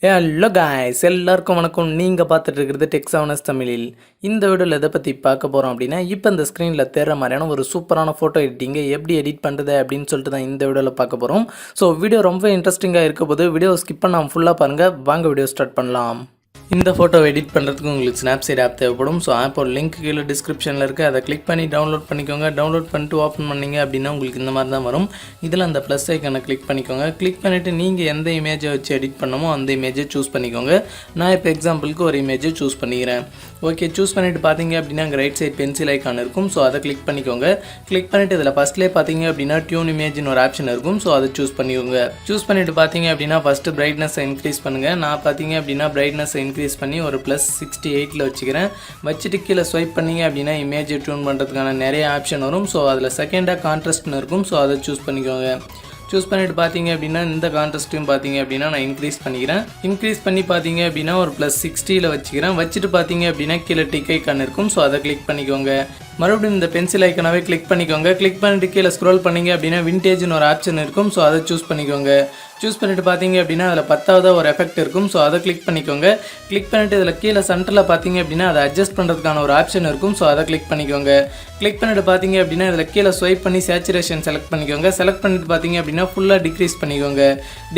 Hello guys, எல்லாருக்கும் வணக்கம். நீங்கள் பார்த்துட்டு இருக்கிறது டெக்ஸானஸ் தமிழில். இந்த வீடியோவில் எதை பற்றி பார்க்க போகிறோம் அப்படின்னா, இப்போ இந்த ஸ்க்ரீனில் தேடுற மாதிரியான ஒரு சூப்பரான ஃபோட்டோ எடிட்டிங்கை எப்படி எடிட் பண்ணுறது அப்படின்னு சொல்லிட்டு தான் இந்த வீடியோவில் பார்க்க போகிறோம். ஸோ வீடியோ ரொம்ப இன்ட்ரெஸ்டிங்காக இருக்க போது வீடியோ ஸ்கிப் பண்ணாமல் ஃபுல்லாக பாருங்கள். வாங்க வீடியோ ஸ்டார்ட் பண்ணலாம். இந்த ஃபோட்டோ எடிட் பண்ணுறதுக்கு உங்களுக்கு ஸ்னாப்சீட் ஆப் தேவைப்படும். ஸோ ஆப்போட லிங்க் கீழே டிஸ்கிரிப்ஷனில் இருக்குது. அதை கிளிக் பண்ணி டவுன்லோட் பண்ணிக்கோங்க. டவுன்லோட் பண்ணிட்டு ஓப்பன் பண்ணிங்க அப்படின்னா உங்களுக்கு இந்த மாதிரி தான் வரும். இதில் அந்த ப்ளஸ் ஐக்கனை கிளிக் பண்ணிக்கோங்க. கிளிக் பண்ணிவிட்டு நீங்கள் எந்த இமேஜை வச்சு எடிட் பண்ணமோ அந்த இமேஜை சூஸ் பண்ணிக்கோங்க. நான் இப்போ எக்ஸாம்பிளுக்கு ஒரு இமேஜை சூஸ் பண்ணிக்கிறேன். ஓகே, சூஸ் பண்ணிவிட்டு பார்த்தீங்க அப்படின்னா அங்கே ரைட் சைட் பென்சில் ஐக்கான் இருக்கும். ஸோ அதை கிளிக் பண்ணிக்கோங்க. கிளிக் பண்ணிவிட்டு இதில் ஃபஸ்ட்லேயே பார்த்தீங்க அப்படின்னா டியூன் இமேஜ்னு ஒரு ஆப்ஷன் இருக்கும். ஸோ அதை சூஸ் பண்ணிக்கோங்க. சூஸ் பண்ணிவிட்டு பார்த்தீங்க அப்படின்னா ஃபஸ்ட்டு பிரைட்னஸை இன்க்ரீஸ் பண்ணுங்கள். நான் பார்த்தீங்க அப்படின்னா பிரைட்னஸை இன்க்ரீஸ் பண்ணி ஒரு +68 வச்சுக்கிறேன். வச்சுட்டு கீழே ஸ்வைப் பண்ணிங்க அப்படின்னா இமேஜ் டியூன் பண்ணுறதுக்கான நிறைய ஆப்ஷன் வரும். ஸோ அதில் செகண்டாக கான்ட்ராஸ்ட்னு இருக்கும். ஸோ அதை சூஸ் பண்ணிக்கோங்க. சூஸ் பண்ணிவிட்டு பார்த்தீங்க அப்படின்னா இந்த கான்ட்ராஸ்ட்டையும் பார்த்தீங்க அப்படின்னா நான் இன்க்ரீஸ் பண்ணிக்கிறேன். இன்க்ரீஸ் பண்ணி பார்த்தீங்க அப்படின்னா ஒரு +60 வச்சுக்கிறேன். வச்சுட்டு பார்த்தீங்க அப்படின்னா கீழே டிக் ஐக்கான் இருக்கும். ஸோ அதை கிளிக் பண்ணிக்கோங்க. மறுபடியும் இந்த பென்சில் ஐக்கனாவே கிளிக் பண்ணிக்கோங்க. கிளிக் பண்ணிட்டு கீழே ஸ்க்ரோல் பண்ணிங்க அப்படின்னா விண்டேஜ்னு ஒரு ஆப்ஷன் இருக்கும். ஸோ அதை சூஸ் பண்ணிக்கோங்க. சூஸ் பண்ணிவிட்டு பார்த்தீங்க அப்படின்னா அதில் 10வது ஒரு எஃபெக்ட் இருக்கும். ஸோ அதை கிளிக் பண்ணிக்கோங்க. கிளிக் பண்ணிவிட்டு இதில் கீழே சென்டரில் பார்த்தீங்க அப்படின்னா அதை அட்ஜஸ்ட் பண்ணுறதுக்கான ஒரு ஆப்ஷன் இருக்கும். ஸோ அதை கிளிக் பண்ணிக்கோங்க. கிளிக் பண்ணிவிட்டு பார்த்தீங்க அப்படின்னா இதில் கீழே ஸ்வைப் பண்ணி சேச்சுரேஷன் செலக்ட் பண்ணிக்கோங்க. செலக்ட் பண்ணிட்டு பார்த்தீங்க அப்படின்னா ஃபுல்லாக டிக்ரீஸ் பண்ணிக்கோங்க.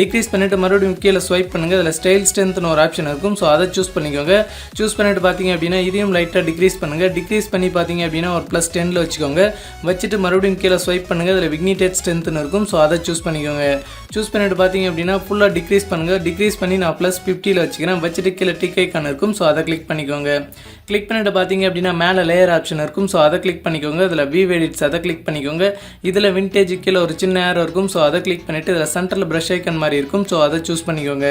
டிக்ரீஸ் பண்ணிவிட்டு மறுபடியும் கீழே ஸ்வைப் பண்ணுங்கள். இதில் ஸ்டைல் ஸ்ட்ரென்த்னு ஒரு ஆப்ஷன் இருக்கும். ஸோ அதை சூஸ் பண்ணிக்கோங்க. சூஸ் பண்ணிவிட்டு பார்த்தீங்க அப்படின்னா இதையும் லைட்டாக டிக்ரீஸ் பண்ணுங்கள். டிக்ரீஸ் பண்ணி பார்த்தீங்க அப்படின்னா ஒரு +10 வச்சுக்கோங்க. வச்சுட்டு மறுபடியும் கீழே ஸ்வைப் பண்ணுங்கள். இதில் விக்னிடேட் ஸ்ட்ரென்த்னு இருக்கும். ஸோ அதை சூஸ் பண்ணிக்கோங்க. சூஸ் பண்ணிவிட்டு பார்த்தீங்க அப்படின்னா ஃபுல்லாக டிக்ரீஸ் பண்ணுங்கள். டிக்ரீஸ் பண்ணி நான் +50 வச்சுக்கிறேன். வச்சுட்டு கீழே டிக் ஐக்கான் இருக்கும். ஸோ அதை கிளிக் பண்ணிக்கோங்க. கிளிக் பண்ணிவிட்டு பார்த்தீங்க அப்படின்னா மேலே லேயர் ஆப்ஷன் இருக்கும். ஸோ அதை கிளிக் பண்ணிக்கோங்க. இதில் வியூ எடிட்ஸ் அதை கிளிக் பண்ணிக்கோங்க. இதில் விண்டேஜ் கீழே ஒரு சின்ன ஏரோ இருக்கும். ஸோ அதை கிளிக் பண்ணிவிட்டு இதில் சென்டரில் ப்ரஷ் ஐக்கன் மாதிரி இருக்கும். ஸோ அதை சூஸ் பண்ணிக்கோங்க.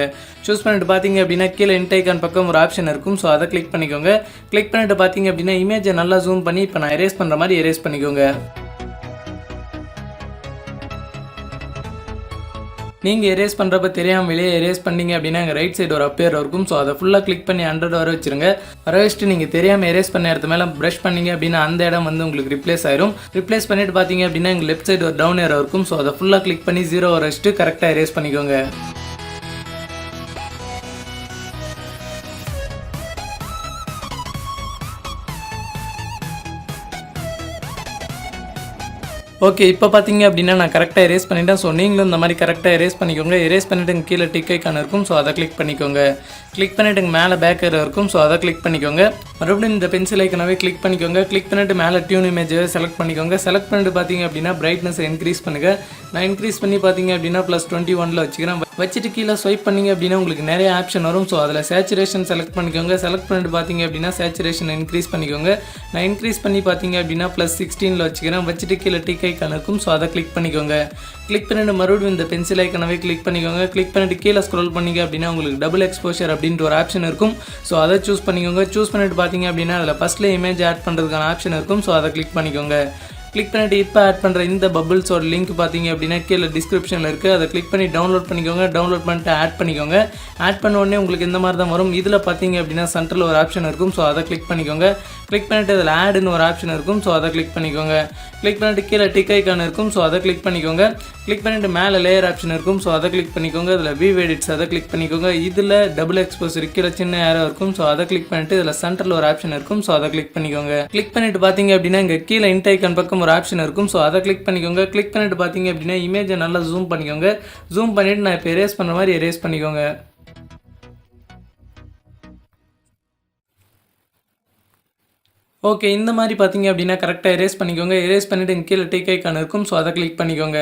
சூஸ் பண்ணிவிட்டு பார்த்தீங்க அப்படின்னா கீழே இன்ட் ஐக்கான் பக்கம் ஒரு ஆப்ஷன் இருக்கும். ஸோ அதை கிளிக் பண்ணிக்கோங்க. கிளிக் பண்ணிவிட்டு பார்த்தீங்க அப்படின்னா இமேஜை நல்லா ஜூம் பண்ணி இப்போ நான் எரேஸ் பண்ணுற மாதிரி எரேஸ் பண்ணிக்கோங்க. நீங்கள் எரேஸ் பண்ணுறப்ப தெரியாமல் வெளியே எரேஸ் பண்ணிங்க அப்படின்னா எங்கள் ரைட் சைடு ஒரு அப்பேர் இருக்கும். ஸோ அதை ஃபுல்லாக கிளிக் பண்ணி 100 வர வச்சுருங்க. வர வச்சுட்டு நீங்கள் தெரியாமல் எரேஸ் பண்ண இடத்து மேலே ப்ரஷ் பண்ணிங்க அப்படின்னா அந்த இடம் வந்து உங்களுக்கு ரிப்ளேஸ் ஆயிரும். ரிப்ளேஸ் பண்ணிவிட்டு பார்த்தீங்க அப்படின்னா எங்கள் லெஃப்ட் சைடு ஒரு டவுன் ஏரோ இருக்கும். ஸோ அதை ஃபுல்லாக கிளிக் பண்ணி 0 வர வச்சுட்டு கரெக்டாக எரேஸ் பண்ணிக்கோங்க. ஓகே, இப்போ பார்த்தீங்க அப்படின்னா நான் கரெக்டாக எரேஸ் பண்ணிட்டேன். ஸோ நீங்களும் இந்த மாதிரி கரெக்டாக எரேஸ் பண்ணிக்கோங்க. எரேஸ் பண்ணிவிட்டு கீழே டிக் ஐக்கான் இருக்கும். ஸோ அதை கிளிக் பண்ணிக்கோங்க. கிளிக் பண்ணிவிட்டு மேலே பேக் ஏரோ இருக்கும். ஸோ அதை கிளிக் பண்ணிக்கோங்க. மறுபடியும் இந்த பென்சில் ஐக்கனாவே கிளிக் பண்ணிக்கோங்க. கிளிக் பண்ணிவிட்டு மேலே டியூன் இமேஜை செலக்ட் பண்ணிக்கோங்க. செலக்ட் பண்ணிட்டு பார்த்தீங்க அப்படின்னா பிரைட்னஸை இன்க்ரீஸ் பண்ணுங்கள். நான் இன்க்ரீஸ் பண்ணி பார்த்தீங்க அப்படின்னா +21 வச்சுக்கிறேன். வச்சுட்டு கீழே ஸ்வைப் பண்ணிங்க அப்படின்னா உங்களுக்கு நிறைய ஆப்ஷன் வரும். ஸோ அதில் சேச்சுரேஷன் செலக்ட் பண்ணிக்கோங்க. செலக்ட் பண்ணிட்டு பார்த்தீங்க அப்படின்னா சேச்சுரேஷன் இன்க்ரீஸ் பண்ணிக்கோங்க. நான் இன்க்ரீஸ் பண்ணி பார்த்தீங்க அப்படின்னா +16 வச்சுக்கிறேன். வச்சுட்டு கீழே டிக் ஐக்கான் இருக்கும். ஸோ அதை கிளிக் பண்ணிக்கோங்க. கிளிக் பண்ணிட்டு மறுபடியும் இந்த பென்சில் ஐக்கனாவே கிளிக் பண்ணிக்கோங்க. கிளிக் பண்ணிட்டு கீழே ஸ்க்ரோல் பண்ணிங்க அப்படின்னா உங்களுக்கு டபுள் எக்ஸ்போஷர் அப்படின்ட்டு ஒரு ஆப்ஷன் இருக்கும். ஸோ அதை சூஸ் பண்ணிக்கோங்க. சூஸ் பண்ணிட்டு பார்த்தீங்க அப்படின்னா அதில் ஃபஸ்ட்டில் இமேஜ் ஆட் பண்ணுறதுக்கான ஆப்ஷன் இருக்கும். ஸோ அதை கிளிக் பண்ணிக்கோங்க. கிளிக் பண்ணிவிட்டு இப்போ ஆட் பண்ணுற இந்த பபிள்ஸோட லிங்க் பார்த்தீங்க அப்படின்னா கீழே டிஸ்கிரிப்ஷனில் இருக்குது. அதை கிளிக் பண்ணி டவுன்லோட் பண்ணிக்கோங்க. டவுன்லோட் பண்ணிட்டு ஆட் பண்ணிக்கோங்க. ஆட் பண்ண உடனே உங்களுக்கு இந்த மாதிரி தான் வரும். இதில் பார்த்தீங்க அப்படின்னா சென்டரில் ஒரு ஆப்ஷன் இருக்கும். ஸோ அதை கிளிக் பண்ணிக்கோங்க. கிளிக் பண்ணிவிட்டு அதில் ஆடுன்னு ஒரு ஆப்ஷன் இருக்கும். ஸோ அதை கிளிக் பண்ணிக்கோங்க. கிளிக் பண்ணிவிட்டு கீழே டிக் ஐக்கான் இருக்கும். ஸோ அதை கிளிக் பண்ணிக்கோங்க. கிளிக் பண்ணிவிட்டு மேலே லேயர் ஆப்ஷன் இருக்கும். ஸோ அதை கிளிக் பண்ணிக்கோங்க. இதில் வியூ எடிட்ஸ் அதை கிளிக் பண்ணிக்கோங்க. இதில் டபுள் எக்ஸ்போசர் கீழே சின்ன ஏரோ இருக்கும். ஸோ அதை கிளிக் பண்ணிவிட்டு இதில் சென்டரில் ஒரு ஆப்ஷன் இருக்கும். ஸோ அதை கிளிக் பண்ணிக்கோங்க. கிளிக் பண்ணிவிட்டு பார்த்தீங்க அப்படின்னா இங்கே கீழே இன்ட் ஐக்கான் பக்கம் ஒரு ஆப்ஷன் இருக்கும். ஸோ அதை கிளிக் பண்ணிக்கோங்க. கிளிக் பண்ணிவிட்டு பார்த்தீங்க அப்படின்னா இமேஜை நல்லா ஜூம் பண்ணிக்கோங்க. ஜூம் பண்ணிவிட்டு நான் இப்போ எரேஸ் பண்ணுற மாதிரி எரேஸ் பண்ணிக்கோங்க. ஓகே, இந்த மாதிரி பார்த்தீங்க அப்படின்னா கரெக்டாக எரேஸ் பண்ணிக்கோங்க. எரேஸ் பண்ணிவிட்டு கீழே டிக் ஐக்கான் இருக்கும். ஸோ அதை கிளிக் பண்ணிக்கோங்க.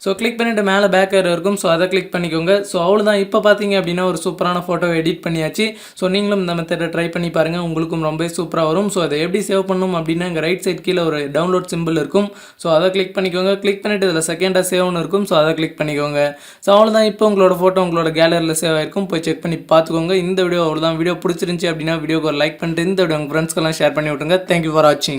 ஸோ கிளிக் பண்ணிவிட்டு மேலே பேக் ஏரோ இருக்கும். ஸோ அதை கிளிக் பண்ணிக்கோங்க. ஸோ அவ்வளோதான். இப்போ பார்த்தீங்க அப்படின்னா ஒரு சூப்பரான ஃபோட்டோவை எடிட் பண்ணியாச்சு. ஸோ நீங்களும் இந்த மெத்தடை ட்ரை பண்ணி பாருங்கள். உங்களுக்கும் ரொம்ப சூப்பராக வரும். ஸோ அதை எப்படி சேவ் பண்ணணும் அப்படின்னா இங்கே ரைட் சைட் கீழே ஒரு டவுன்லோட் சிம்பிள் இருக்கும். ஸோ அதை கிளிக் பண்ணிக்கோங்க. கிளிக் பண்ணிவிட்டு இதில் செகண்டாக சேவ்னு இருக்கும். ஸோ அதை கிளிக் பண்ணிக்கோங்க. ஸோ அவ்வளோதான். இப்போ உங்களோட ஃபோட்டோ உங்களோட கேலரியில் சேவ் ஆகிருக்கும். போய் செக் பண்ணி பார்த்துக்கோங்க. இந்த வீடியோ அவ்வளோதான். வீடியோ பிடிச்சிருந்துச்சி அப்படின்னா வீடியோக்கு ஒரு லைக் பண்ணிட்டு இந்த வீடியோ உங்கள் ஃப்ரெண்ட்ஸ்க்கெல்லாம் ஷேர் பண்ணி விட்டுருங்க. தேங்க்யூ ஃபார் வாட்சிங்.